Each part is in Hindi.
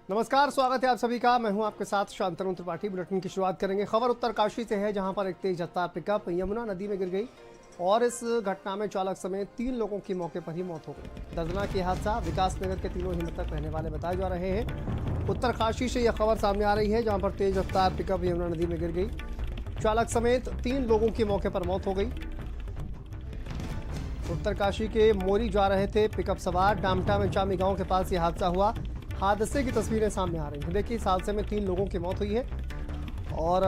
नमस्कार, स्वागत है आप सभी का। मैं हूं आपके साथ शांतनु त्रिपाठी। बुलेटिन की शुरुआत करेंगे। खबर उत्तरकाशी से है, जहां पर एक तेज रफ्तार पिकअप यमुना नदी में गिर गई और इस घटना में चालक समेत 3 लोगों की मौके पर ही मौत हो गई। दर्दनाक ये हादसा विकास नगर के तीनों ही मृतक रहने वाले बताए जा रहे हैं। उत्तरकाशी से यह खबर सामने आ रही है, जहाँ पर तेज रफ्तार पिकअप यमुना नदी में गिर गई। चालक समेत 3 लोगों की मौके पर मौत हो गई। उत्तरकाशी के मोरी जा रहे थे पिकअप सवार। डामटा में चामी गांव के पास यह हादसा हुआ। हादसे की तस्वीरें सामने आ रही हैं। देखिए, इस हादसे में 3 लोगों की मौत हुई है और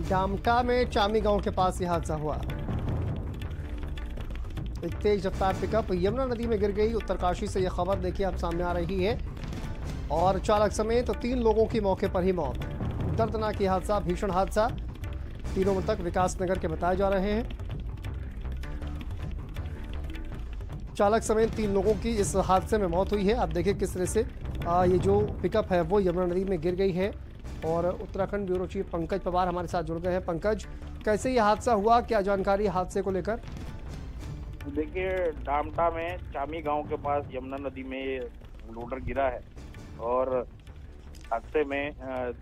डामटा में चामी गांव के पास यह हादसा हुआ। एक तेज रफ्तार पिकअप यमुना नदी में गिर गई। उत्तरकाशी से यह खबर देखिए आप सामने आ रही है और चालक समेत 3 लोगों की मौके पर ही मौत। दर्दनाक यह हादसा, भीषण हादसा। तीनों मृतक विकास नगर के बताए जा रहे हैं। चालक समेत 3 लोगों की इस हादसे में मौत हुई है। आप देखिए किस तरह से ये जो पिकअप है वो यमुना नदी में गिर गई है। और उत्तराखंड ब्यूरो चीफ पंकज पवार हमारे साथ जुड़ गए हैं। पंकज, कैसे ये हादसा हुआ, क्या जानकारी हादसे को लेकर? देखिए, डामटा में चामी गांव के पास यमुना नदी में ये लोडर गिरा है और हादसे में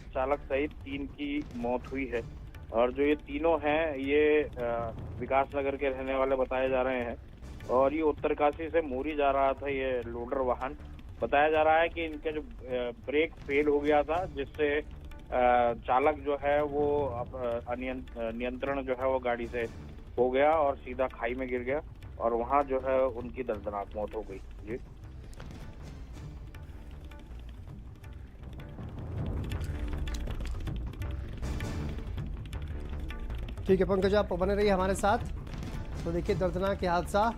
चालक सहित 3 की मौत हुई है। और जो ये तीनों हैं ये विकास नगर के रहने वाले बताए जा रहे हैं और ये उत्तरकाशी से मोरी जा रहा था। ये लोडर वाहन बताया जा रहा है कि इनका जो ब्रेक फेल हो गया था, जिससे चालक जो है वो नियंत्रण जो है वो गाड़ी से हो गया और सीधा खाई में गिर गया और वहां जो है उनकी दर्दनाक मौत हो गई। जी, ठीक है पंकज, आप बने रहिए हमारे साथ। तो देखिए दर्दनाक ये हादसा।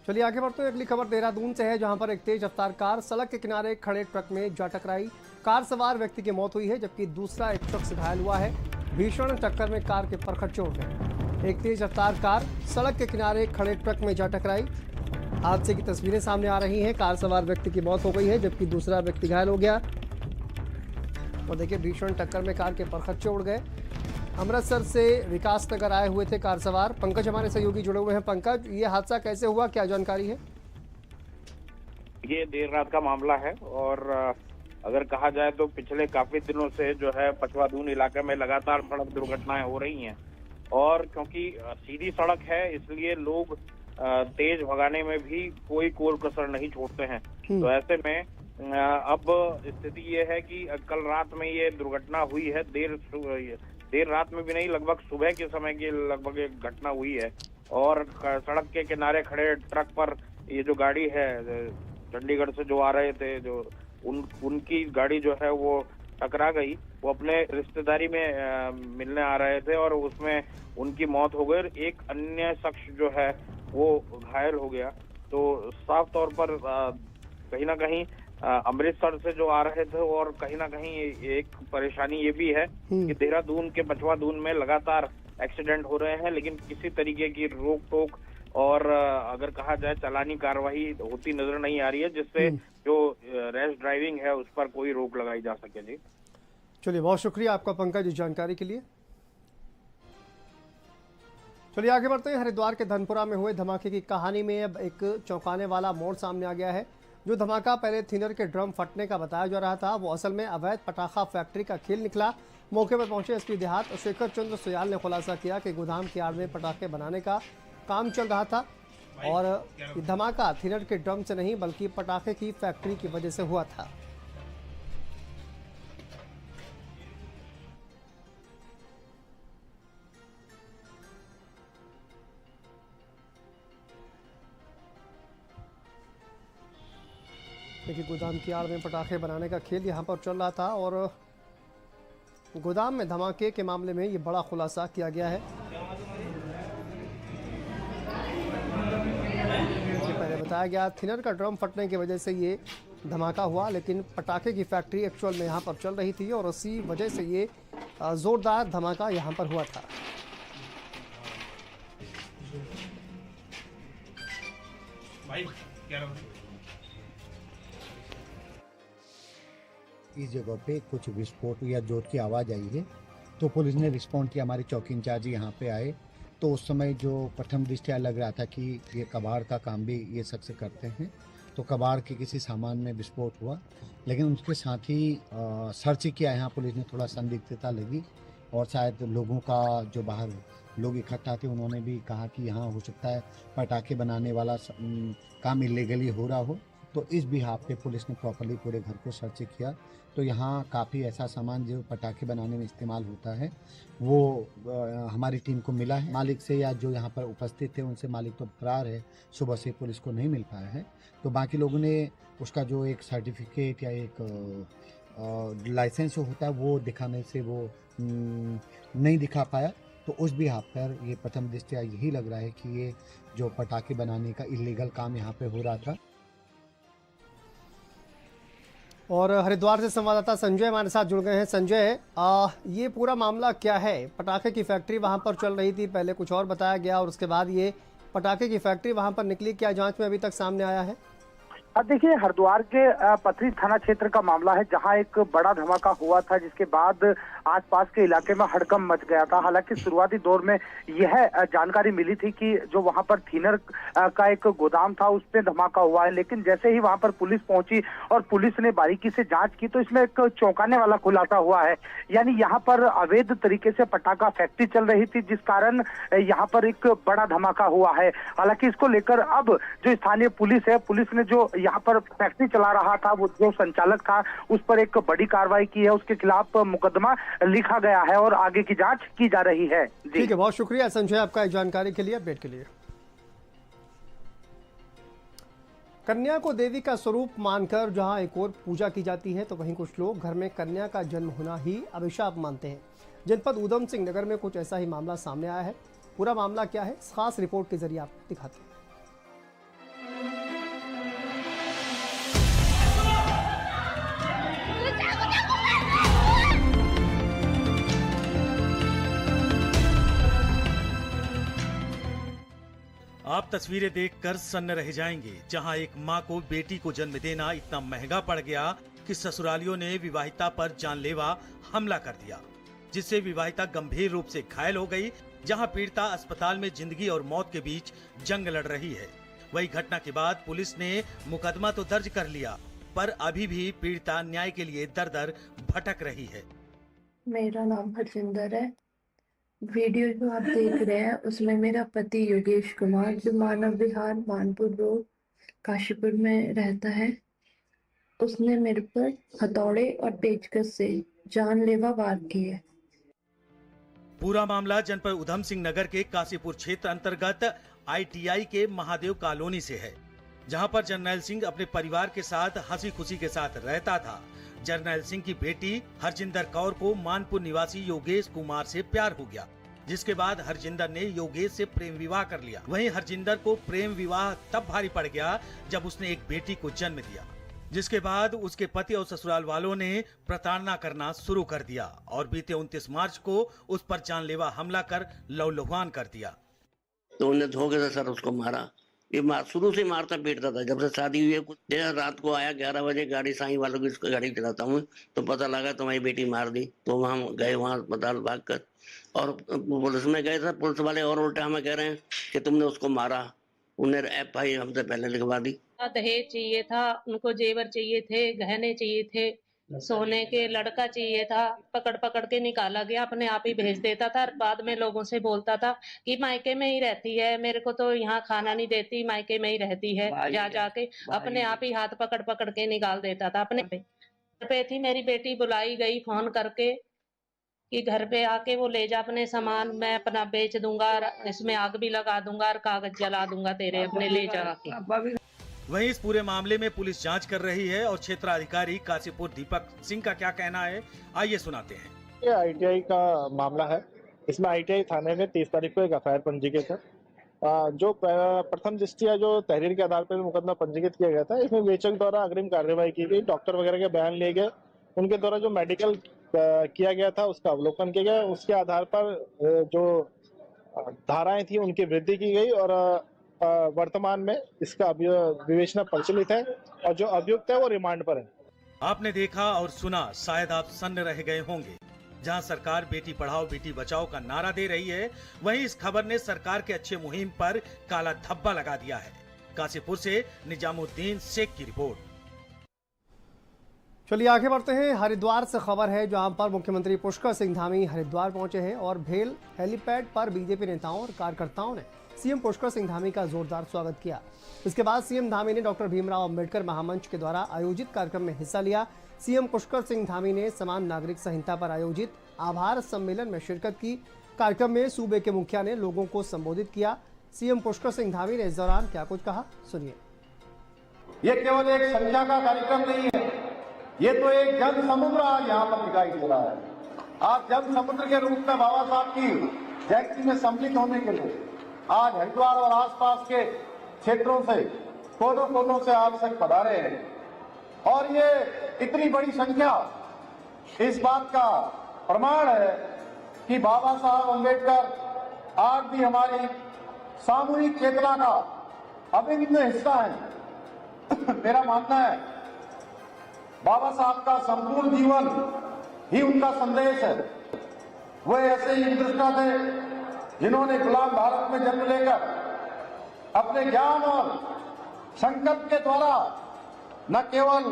चलिए आगे बढ़ते हैं। अगली खबर देहरादून से है, जहां पर एक तेज रफ्तार कार सड़क के किनारे खड़े ट्रक में जा टकराई। कार सवार व्यक्ति की मौत हुई है, जबकि दूसरा एक ट्रक से घायल हुआ है। भीषण टक्कर में कार के परखच्चे उड़ गए। एक तेज रफ्तार कार सड़क के किनारे खड़े ट्रक में जा टकराई। हादसे की तस्वीरें सामने आ रही हैं। कार सवार व्यक्ति की मौत हो गई है, जबकि दूसरा व्यक्ति घायल हो गया। और देखिए, भीषण टक्कर में कार के परखच्चे उड़ गए। अमृतसर से विकास नगर आए हुए थे कार सवार। पंकज हमारे सहयोगी जुड़े हुए हैं। पंकज, ये हादसा कैसे हुआ, क्या जानकारी है? ये देर रात का मामला है और अगर कहा जाए तो पिछले काफी दिनों से जो है पचवादून इलाके में लगातार सड़क दुर्घटनाएं हो रही हैं और क्योंकि सीधी सड़क है इसलिए लोग तेज भगाने में भी कोई कोर कसर नहीं छोड़ते हैं। तो ऐसे में अब स्थिति ये है कि कल रात में ये दुर्घटना हुई है। देर रात में भी नहीं, लगभग सुबह के समय की लगभग एक घटना हुई है और सड़क के किनारे खड़े ट्रक पर ये जो गाड़ी है चंडीगढ़ से जो आ रहे थे, जो उनकी गाड़ी जो है वो टकरा गई। वो अपने रिश्तेदारी में मिलने आ रहे थे और उसमें उनकी मौत हो गई। एक अन्य शख्स जो है वो घायल हो गया। तो साफ तौर पर कहीं ना कहीं अमृतसर से जो आ रहे थे और कहीं ना कहीं एक परेशानी ये भी है कि देहरादून के पचवादून में लगातार एक्सीडेंट हो रहे हैं, लेकिन किसी तरीके की रोक टोक और अगर कहा जाए चालानी कार्रवाई होती नजर नहीं आ रही है, जिससे जो रैश ड्राइविंग है उस पर कोई रोक लगाई जा सके। जी, चलिए, बहुत शुक्रिया आपका पंकज इस जानकारी के लिए। चलिए आगे बढ़ते हैं। हरिद्वार के धनपुरा में हुए धमाके की कहानी में अब एक चौंकाने वाला मोड़ सामने आ गया है। जो धमाका पहले थिनर के ड्रम फटने का बताया जा रहा था, वो असल में अवैध पटाखा फैक्ट्री का खेल निकला। मौके पर पहुंचे एसपी देहात शेखर चंद्र सुयाल ने खुलासा किया कि गोदाम की आड़ में पटाखे बनाने का काम चल रहा था और ये धमाका थिनर के ड्रम से नहीं बल्कि पटाखे की फैक्ट्री की वजह से हुआ था। देखिए, गोदाम की आड़ में पटाखे बनाने का खेल यहाँ पर चल रहा था और गोदाम में धमाके के मामले में ये बड़ा खुलासा किया गया है। पहले बताया गया थिनर का ड्रम फटने की वजह से ये धमाका हुआ, लेकिन पटाखे की फैक्ट्री एक्चुअल में यहाँ पर चल रही थी और उसी वजह से ये जोरदार धमाका यहाँ पर हुआ था। इस जगह पे कुछ विस्फोट या जोत की आवाज़ आई है, तो पुलिस ने रिस्पॉन्ड किया। हमारे चौकी इंचार्ज यहाँ पे आए तो उस समय जो प्रथम दृष्टया लग रहा था कि ये कबाड़ का काम भी ये शख्स करते हैं, तो कबाड़ के किसी सामान में विस्फोट हुआ। लेकिन उसके साथ ही सर्च किया यहाँ पुलिस ने, थोड़ा संदिग्धता लगी और शायद लोगों का जो बाहर लोग इकट्ठा थे उन्होंने भी कहा कि यहाँ हो सकता है पटाखे बनाने वाला काम इलीगली हो रहा हो। तो इस बिहाफ पे पुलिस ने प्रॉपर्ली पूरे घर को सर्च किया, तो यहाँ काफ़ी ऐसा सामान जो पटाखे बनाने में इस्तेमाल होता है वो हमारी टीम को मिला है। मालिक से या जो यहाँ पर उपस्थित थे उनसे मालिक तो फरार है, सुबह से पुलिस को नहीं मिल पाया है। तो बाकी लोगों ने उसका जो एक सर्टिफिकेट या एक लाइसेंस होता है वो दिखाने से वो नहीं दिखा पाया। तो उस बिहाफ पर ये प्रथम दृष्टया यही लग रहा है कि ये जो पटाखे बनाने का इलीगल काम यहाँ पे हो रहा था। और हरिद्वार से संवाददाता संजय हमारे साथ जुड़ गए हैं। संजय, ये पूरा मामला क्या है? पटाखे की फैक्ट्री वहां पर चल रही थी, पहले कुछ और बताया गया और उसके बाद ये पटाखे की फैक्ट्री वहां पर निकली, क्या जांच में अभी तक सामने आया है? देखिए, हरिद्वार के पथरी थाना क्षेत्र का मामला है, जहां एक बड़ा धमाका हुआ था, जिसके बाद आसपास के इलाके में हड़कंप मच गया था। हालांकि शुरुआती दौर में यह जानकारी मिली थी कि जो वहां पर थिनर का एक गोदाम था उस पे धमाका हुआ है, लेकिन जैसे ही वहां पर पुलिस पहुंची और पुलिस ने बारीकी से जांच की तो इसमें एक चौंकाने वाला खुलासा हुआ है। यानी यहाँ पर अवैध तरीके से पटाखा फैक्ट्री चल रही थी, जिस कारण यहाँ पर एक बड़ा धमाका हुआ है। हालांकि इसको लेकर अब जो स्थानीय पुलिस है, पुलिस ने जो यहाँ पर फैक्ट्री चला रहा था वो जो संचालक था उस पर एक बड़ी कार्रवाई की है, उसके खिलाफ मुकदमा लिखा गया है और आगे की जांच की जा रही है। ठीक है, बहुत शुक्रिया संजय आपका इस जानकारी के लिए, अपडेट के लिए। कन्या को देवी का स्वरूप मानकर जहां एक और पूजा की जाती है तो वहीं कुछ लोग घर में कन्या का जन्म होना ही अभिशाप मानते हैं। जनपद उधम सिंह नगर में कुछ ऐसा ही मामला सामने आया है। पूरा मामला क्या है, खास रिपोर्ट के जरिए आप दिखाते हैं। आप तस्वीरें देखकर सन्न रह जाएंगे, जहां एक मां को बेटी को जन्म देना इतना महंगा पड़ गया कि ससुरालियों ने विवाहिता पर जानलेवा हमला कर दिया, जिससे विवाहिता गंभीर रूप से घायल हो गई। जहां पीड़िता अस्पताल में जिंदगी और मौत के बीच जंग लड़ रही है। वही घटना के बाद पुलिस ने मुकदमा तो दर्ज कर लिया, पर अभी भी पीड़िता न्याय के लिए दर-दर भटक रही है। मेरा नाम हरजिंदर है। वीडियो जो आप देख रहे हैं उसमें मेरा पति योगेश कुमार, जो मानव विहार मानपुर रोड काशीपुर में रहता है, उसने मेरे पर हथौड़े और पेचकस से जानलेवा वार किए। पूरा मामला जनपद उधम सिंह नगर के काशीपुर क्षेत्र अंतर्गत ITI के महादेव कॉलोनी से है, जहां पर जर्नैल सिंह अपने परिवार के साथ हंसी खुशी के साथ रहता था। जर्नैल सिंह की बेटी हरजिंदर कौर को मानपुर निवासी योगेश कुमार से प्यार हो गया, जिसके बाद हरजिंदर ने योगेश से प्रेम विवाह कर लिया। वहीं हरजिंदर को प्रेम विवाह तब भारी पड़ गया जब उसने एक बेटी को जन्म दिया, जिसके बाद उसके पति और ससुराल वालों ने प्रताड़ना करना शुरू कर दिया और बीते 29 मार्च को उस पर जानलेवा हमला कर लहूलुहान कर दिया। तो उन्हें धोखे से सर उसको मारा। ये शुरू से मारता पीटता था, जब से शादी हुई है। कुछ देर रात को आया 11 बजे, गाड़ी साईं वालों की गाड़ी चलाता हूँ, तो पता लगा तुम्हारी बेटी मार दी। तो वहाँ गए, वहाँ अस्पताल भाग कर और पुलिस में गए थे। पुलिस वाले और उल्टा हमें कह रहे हैं कि तुमने उसको मारा। उन्हें FI हमसे पहले लिखवा दी। दहेज चाहिए था, उनको जेवर चाहिए थे, गहने चाहिए थे, सोने के लड़का चाहिए था। पकड़ पकड़ के निकाला गया, अपने आप ही भेज देता था। बाद में लोगों से बोलता था कि मायके में ही रहती है, मेरे को तो यहाँ खाना नहीं देती, मायके में ही रहती है। जा जाके अपने आप ही हाथ पकड़ पकड़ के निकाल देता था। अपने पे थी मेरी बेटी, बुलाई गई फोन करके कि घर पे आके वो ले जा अपने सामान, मैं अपना बेच दूंगा, इसमें आग भी लगा दूंगा और कागज जला दूंगा तेरे, अपने ले जा। वहीं इस पूरे मामले में पुलिस जांच कर रही है और क्षेत्राधिकारी काशीपुर दीपक सिंह का क्या कहना है, आइए सुनाते हैं। ये ITI का मामला है। इसमें ITI थाने में 30 तारीख को एक FIR पंजीकृत है। जो प्रथम दृष्टया जो तहरीर के आधार पर मुकदमा पंजीकृत किया गया था, इसमें वेचक द्वारा अग्रिम कार्यवाही की गई। डॉक्टर वगैरह के बयान लिए गए, उनके द्वारा जो मेडिकल किया गया था उसका अवलोकन किया गया। उसके आधार पर जो धाराएं थी उनकी वृद्धि की गई और वर्तमान में इसका विवेचना प्रचलित है और जो अभियुक्त है वो रिमांड पर है। आपने देखा और सुना, शायद आप सन्न रह गए होंगे। जहां सरकार बेटी पढ़ाओ बेटी बचाओ का नारा दे रही है, वहीं इस खबर ने सरकार के अच्छे मुहिम पर काला धब्बा लगा दिया है। काशीपुर से निजामुद्दीन शेख की रिपोर्ट। चलिए आगे बढ़ते हैं। हरिद्वार से खबर है जहां पर मुख्यमंत्री पुष्कर सिंह धामी हरिद्वार पहुंचे हैं और भेल हेलीपैड पर बीजेपी नेताओं और कार्यकर्ताओं ने सीएम पुष्कर सिंह धामी का जोरदार स्वागत किया। इसके बाद सीएम धामी ने डॉक्टर भीमराव अंबेडकर महामंच के द्वारा आयोजित कार्यक्रम में हिस्सा लिया। सीएम पुष्कर सिंह धामी ने समान नागरिक संहिता पर आयोजित आभार सम्मेलन में शिरकत की। कार्यक्रम में सूबे के मुखिया ने लोगों को संबोधित किया। सीएम पुष्कर सिंह धामी ने इस दौरान क्या कुछ कहा, सुनिए। ये केवल एक संख्या का कार्यक्रम नहीं है, ये तो एक जन समुद्र आज यहाँ पर दिखाई दे रहा है। आज जन समुद्र के रूप में बाबा साहब की जयंती में सम्मिलित होने के लिए आज हरिद्वार और आसपास के क्षेत्रों से कोनों कोनों से आप सब पधारे हैं और ये इतनी बड़ी संख्या इस बात का प्रमाण है कि बाबा साहब अम्बेडकर आज भी हमारी सामूहिक चेतना का अभिन्न हिस्सा है। मेरा मानना है बाबा साहब का संपूर्ण जीवन ही उनका संदेश है। वो ऐसे ही हिंदुस्ता थे जिन्होंने गुलाम भारत में जन्म लेकर अपने ज्ञान और संकल्प के द्वारा न केवल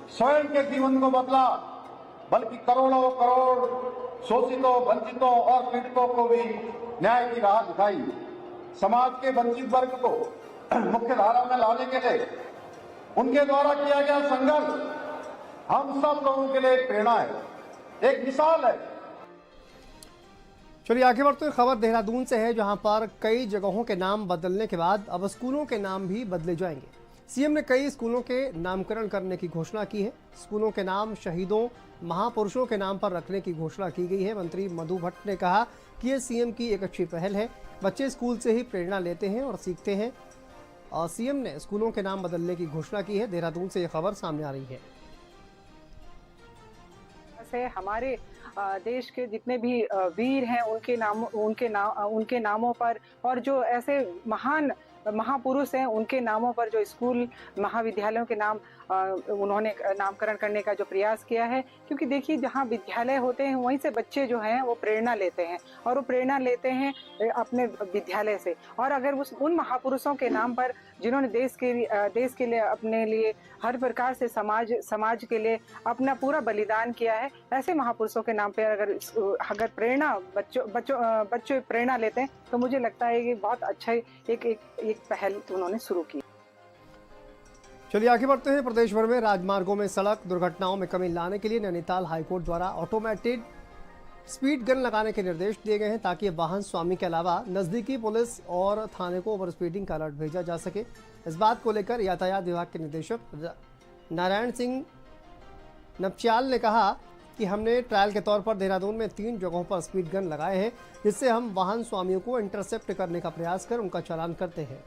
स्वयं के जीवन को बदला बल्कि करोड़ों करोड़ शोषितों, वंचितों और पीड़ितों को भी न्याय की राह दिखाई। समाज के वंचित वर्ग को मुख्य धारा में लाने के लिए उनके द्वारा किया गया संघर्ष हम सब लोगों के लिए एक प्रेरणा है, एक मिसाल है। चलिए आगे बढ़ते हुए खबर देहरादून से है जहां पर कई जगहों के नाम बदलने के बाद अब स्कूलों के नाम भी बदले जाएंगे। सीएम ने कई स्कूलों के नामकरण करने की घोषणा की है। स्कूलों के नाम शहीदों, महापुरुषों के नाम पर रखने की घोषणा की गई है। मंत्री मधु भट्ट ने कहा कि ये सीएम की एक अच्छी पहल है। बच्चे स्कूल से ही प्रेरणा लेते हैं और सीखते हैं। और सीएम ने स्कूलों के नाम बदलने की घोषणा की है। देहरादून से ये खबर सामने आ रही है। हमारे देश के जितने भी वीर हैं उनके नामों पर और जो ऐसे महान महापुरुष हैं उनके नामों पर जो स्कूल महाविद्यालयों के नाम उन्होंने नामकरण करने का जो प्रयास किया है। क्योंकि देखिए जहाँ विद्यालय होते हैं वहीं से बच्चे जो हैं वो प्रेरणा लेते हैं और वो प्रेरणा लेते हैं अपने विद्यालय से। और अगर उन महापुरुषों के नाम पर जिन्होंने देश के लिए अपने लिए हर प्रकार से समाज के लिए अपना पूरा बलिदान किया है, ऐसे महापुरुषों के नाम पर अगर प्रेरणा बच्चों प्रेरणा लेते हैं तो मुझे लगता है कि बहुत अच्छा एक पहल उन्होंने शुरू की। चलिए आगे बढ़ते हैं। प्रदेश भर में राजमार्गों में सड़क दुर्घटनाओं में कमी लाने के लिए नैनीताल हाईकोर्ट द्वारा ऑटोमेटेड स्पीड गन लगाने के निर्देश दिए गए हैं ताकि वाहन स्वामी के अलावा नजदीकी पुलिस और थाने को ओवर स्पीडिंग का अलर्ट भेजा जा सके। इस बात को लेकर यातायात विभाग के निदेशक नारायण सिंह नपचियाल ने कहा कि हमने ट्रायल के तौर पर देहरादून में 3 जगहों पर स्पीड गन लगाए हैं, जिससे हम वाहन स्वामियों को इंटरसेप्ट करने का प्रयास कर उनका चालान करते हैं।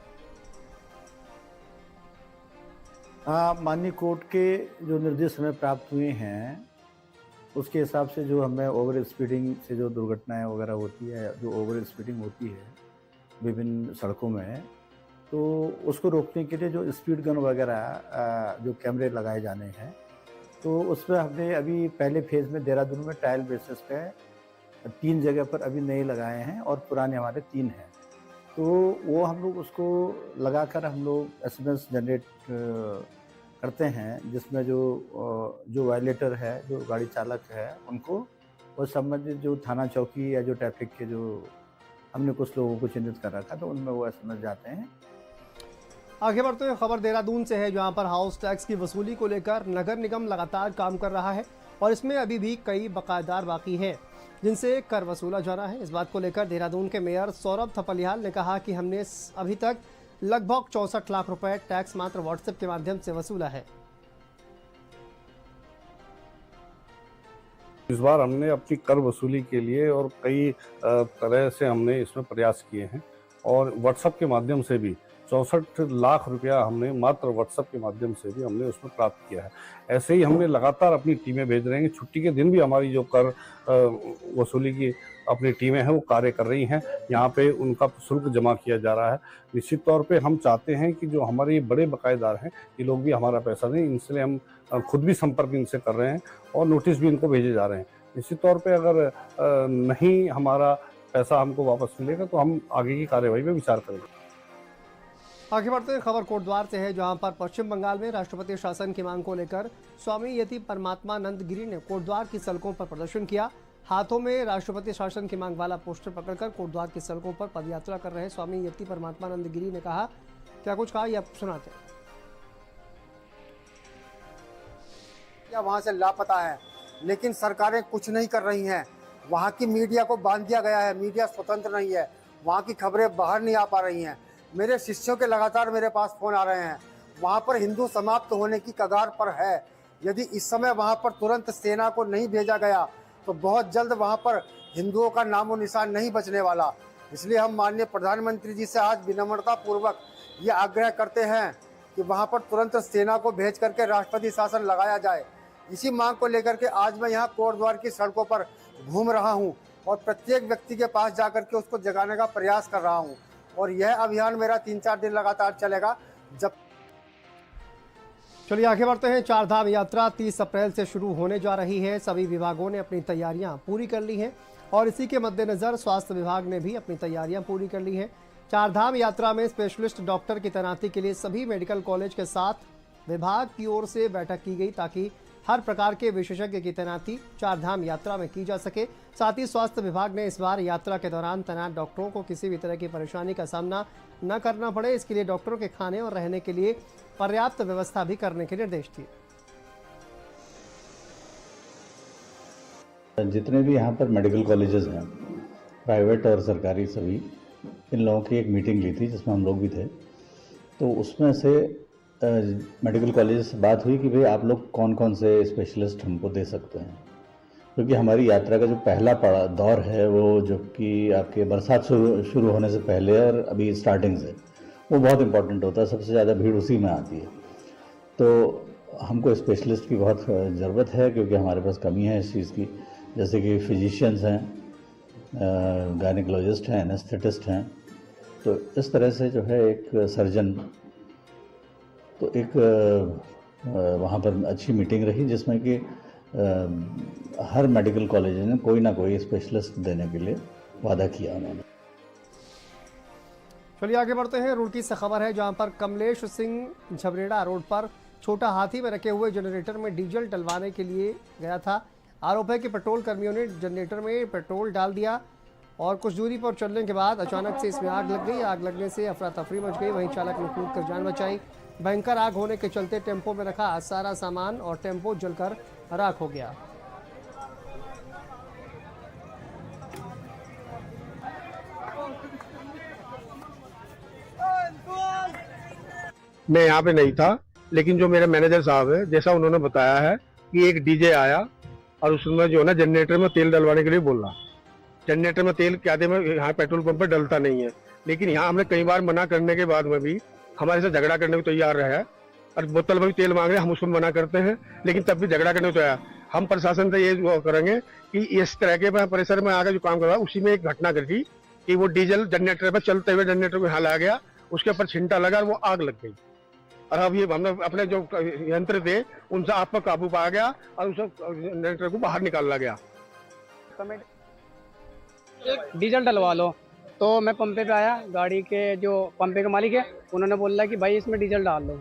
माननीय कोर्ट के जो निर्देश हमें प्राप्त हुए हैं उसके हिसाब से जो हमें ओवर स्पीडिंग से जो दुर्घटनाएं वगैरह होती है, जो ओवर स्पीडिंग होती है विभिन्न सड़कों में, तो उसको रोकने के लिए जो स्पीड गन वगैरह जो कैमरे लगाए जाने हैं, तो उसमें हमने अभी पहले फेज़ में देहरादून में ट्रायल बेसिस पे 3 जगह पर अभी नए लगाए हैं और पुराने हमारे 3 हैं। तो वो हम लोग उसको लगाकर हम लोग SMS जनरेट करते हैं, जिसमें जो वायलेटर है, जो गाड़ी चालक है, उनको और संबंधित जो थाना चौकी या जो ट्रैफिक के जो हमने कुछ लोगों को चिन्हित कर रखा तो उनमें वो SMS जाते हैं। आगे बढ़ते हुए खबर देहरादून से है जहां पर हाउस टैक्स की वसूली को लेकर नगर निगम लगातार काम कर रहा है और इसमें अभी भी कई बकायेदार बाकी हैं जिनसे कर वसूला जाना है। इस बात को लेकर देहरादून के मेयर सौरभ थपलियाल ने कहा कि हमने अभी तक लगभग 64 लाख रुपए टैक्स मात्र व्हाट्सएप के माध्यम से वसूला है। इस बार हमने अपनी कर वसूली के लिए और कई तरह से हमने इसमें प्रयास किए हैं और व्हाट्सएप के माध्यम से भी 64 लाख रुपया हमने मात्र व्हाट्सएप के माध्यम से भी हमने उसमें प्राप्त किया है। ऐसे ही हमने लगातार अपनी टीमें भेज रहे हैं। छुट्टी के दिन भी हमारी जो कर वसूली की अपनी टीमें हैं वो कार्य कर रही हैं। यहाँ पे उनका शुल्क जमा किया जा रहा है। निश्चित तौर पे हम चाहते हैं कि जो हमारे बड़े बकायेदार हैं ये लोग भी हमारा पैसा दें, इसलिए हम खुद भी संपर्क इनसे कर रहे हैं और नोटिस भी इनको भेजे जा रहे हैं। निश्चित तौर पे अगर नहीं हमारा पैसा हमको वापस मिलेगा तो हम आगे की कार्यवाही में विचार करेंगे। आगे बढ़ते हैं, खबर कोटद्वार से है, जहां पर पश्चिम बंगाल में राष्ट्रपति शासन की मांग को लेकर स्वामी यति परमात्मानंद गिरी ने कोटद्वार की सड़कों पर प्रदर्शन किया। हाथों में राष्ट्रपति शासन की मांग वाला पोस्टर पकड़कर कोटद्वार की सड़कों पर पदयात्रा कर रहे स्वामी यति परमात्मानंद गिरी ने कहा, क्या कुछ कहा, ये आप सुनाते हैं। या वहाँ से लापता है, लेकिन सरकारें कुछ नहीं कर रही हैं। वहाँ की मीडिया को बांध दिया गया है, मीडिया स्वतंत्र नहीं है, वहाँ की खबरें बाहर नहीं आ पा रही हैं। मेरे शिष्यों के लगातार मेरे पास फोन आ रहे हैं, वहाँ पर हिंदू समाप्त होने की कगार पर है। यदि इस समय वहाँ पर तुरंत सेना को नहीं भेजा गया तो बहुत जल्द वहाँ पर हिंदुओं का नामो निशान नहीं बचने वाला। इसलिए हम माननीय प्रधानमंत्री जी से आज विनम्रता पूर्वक ये आग्रह करते हैं कि वहाँ पर तुरंत सेना को भेज करके राष्ट्रपति शासन लगाया जाए। इसी मांग को लेकर के आज मैं यहाँ कोटद्वार की सड़कों पर घूम रहा हूँ और प्रत्येक व्यक्ति के पास जाकर के उसको जगाने का प्रयास कर रहा हूँ। और यह अभियान मेरा 3-4 दिन लगातार चलेगा। जब चलिए आगे बढ़ते हैं, चार धाम यात्रा 30 अप्रैल से शुरू होने जा रही है। सभी विभागों ने अपनी तैयारियां पूरी कर ली हैं और इसी के मद्देनजर स्वास्थ्य विभाग ने भी अपनी तैयारियां पूरी कर ली हैं। चार धाम यात्रा में स्पेशलिस्ट डॉक्टर की तैनाती के लिए सभी मेडिकल कॉलेज के साथ विभाग की ओर से बैठक की गई ताकि हर प्रकार के विशेषज्ञ की तैनाती चार धाम यात्रा में की जा सके। साथ ही स्वास्थ्य विभाग ने इस बार यात्रा के दौरान तैनात डॉक्टरों को किसी भी तरह की परेशानी का सामना न करना पड़े, इसके लिए डॉक्टरों के खाने और रहने के लिए पर्याप्त व्यवस्था भी करने के निर्देश दिए। जितने भी यहाँ पर मेडिकल कॉलेजेस हैं, प्राइवेट और सरकारी, सभी इन लोगों की एक मीटिंग ली थी जिसमें हम लोग भी थे। तो उसमें से मेडिकल कॉलेज से बात हुई कि भाई आप लोग कौन कौन से स्पेशलिस्ट हमको दे सकते हैं, क्योंकि हमारी यात्रा का जो पहला दौर है वो जो कि आपके बरसात शुरू होने से पहले और अभी स्टार्टिंग से वो बहुत इम्पोर्टेंट होता है, सबसे ज़्यादा भीड़ उसी में आती है। तो हमको स्पेशलिस्ट की बहुत ज़रूरत है क्योंकि हमारे पास कमी है इस चीज़ की, जैसे कि फिजिशियंस हैं, गायनिकोलॉजिस्ट हैं, एनेस्थेटिस्ट हैं। तो इस तरह से जो है एक सर्जन, तो एक वहाँ पर अच्छी मीटिंग रही जिसमें कि हर मेडिकल कॉलेज ने कोई ना कोई स्पेशलिस्ट देने के लिए वादा किया उन्होंने। चलिए आगे बढ़ते हैं, रुड़की से खबर है, जहां पर कमलेश सिंह झबरेड़ा रोड पर छोटा हाथी में रखे हुए जनरेटर में डीजल डलवाने के लिए गया था। आरोप है कि पेट्रोल कर्मियों ने जनरेटर में पेट्रोल डाल दिया और कुछ दूरी पर चलने के बाद अचानक से इसमें आग लग गई। आग लगने से अफरा तफरी मच गई, वहीं चालक ने कूद कर जान बचाई। भयंकर आग होने के चलते टेम्पो में रखा सारा सामान और टेम्पो जलकर राख हो गया। मैं यहाँ पे नहीं था, लेकिन जो मेरे मैनेजर साहब है, जैसा उन्होंने बताया है कि एक डीजे आया और उसमें जो है ना जनरेटर में तेल डलवाने के लिए बोला। जनरेटर में तेल क्या दे, में यहाँ पेट्रोल पंप पे डलता नहीं है, लेकिन यहाँ हमने कई बार मना करने के बाद में भी हमारे से झगड़ा करने को तैयार रहा है और बोतल में भी तेल मांग रहे हैं, हम उसको मना करते हैं, लेकिन तब भी झगड़ा करने को तैयार। हम प्रशासन से ये करेंगे कि इस तरह के परिसर में आकर जो काम करवा, उसी में एक घटना घटी कि वो डीजल जनरेटर पर चलते हुए जनरेटर को यहाँ लाया गया, उसके ऊपर छिंटा लगा और वो आग लग गई। और अब ये हमने अपने जो यंत्र थे उनसे आग पर काबू पाया गया और उस जनरेटर को बाहर निकाला गया। डीजल डलवा लो, तो मैं पंपे पे आया, गाड़ी के जो पंपे के मालिक है उन्होंने बोला कि भाई इसमें डीजल डाल दो।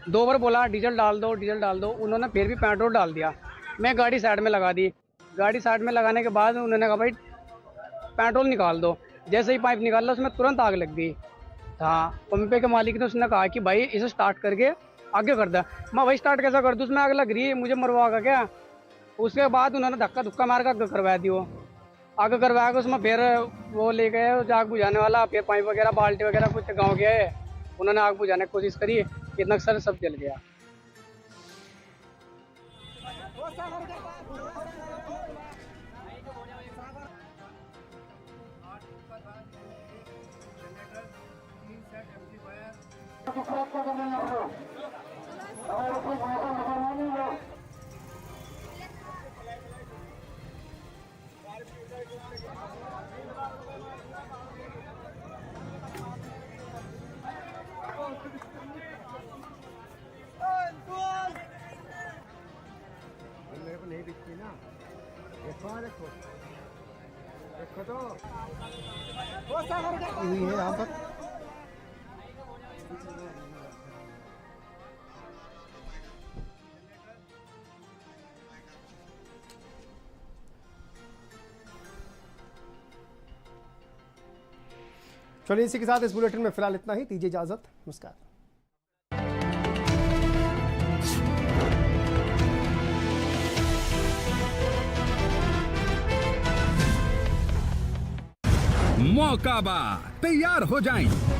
2 बार बोला डीजल डाल दो, डीजल डाल दो, उन्होंने फिर भी पेट्रोल डाल दिया। मैं गाड़ी साइड में लगा दी। गाड़ी साइड में लगाने के बाद उन्होंने कहा भाई पेट्रोल निकाल दो। जैसे ही पाइप निकाला उसमें तुरंत आग लग गई। हाँ, पंपे के मालिक ने उसने कहा कि भाई इसे स्टार्ट करके आगे कर दे। मैं भाई स्टार्ट कैसा कर दूँ, उसमें आग लग रही है, मुझे मरवाएगा क्या। उसके बाद उन्होंने धक्का मार कर आग करवा दी। वो आग करवा के उसमें फिर वो ले गए आग बुझाने वाला, फिर पाइप वगैरह बाल्टी वगैरह कुछ गाँव गए, उन्होंने आग बुझाने की कोशिश करी, इतना सर सब जल गया। नहीं दिखती ना। हुई है यहाँ पर। चलिए इसी के साथ इस बुलेटिन में फिलहाल इतना ही। दीजिए इजाजत, नमस्कार। मौका बा, तैयार हो जाएं।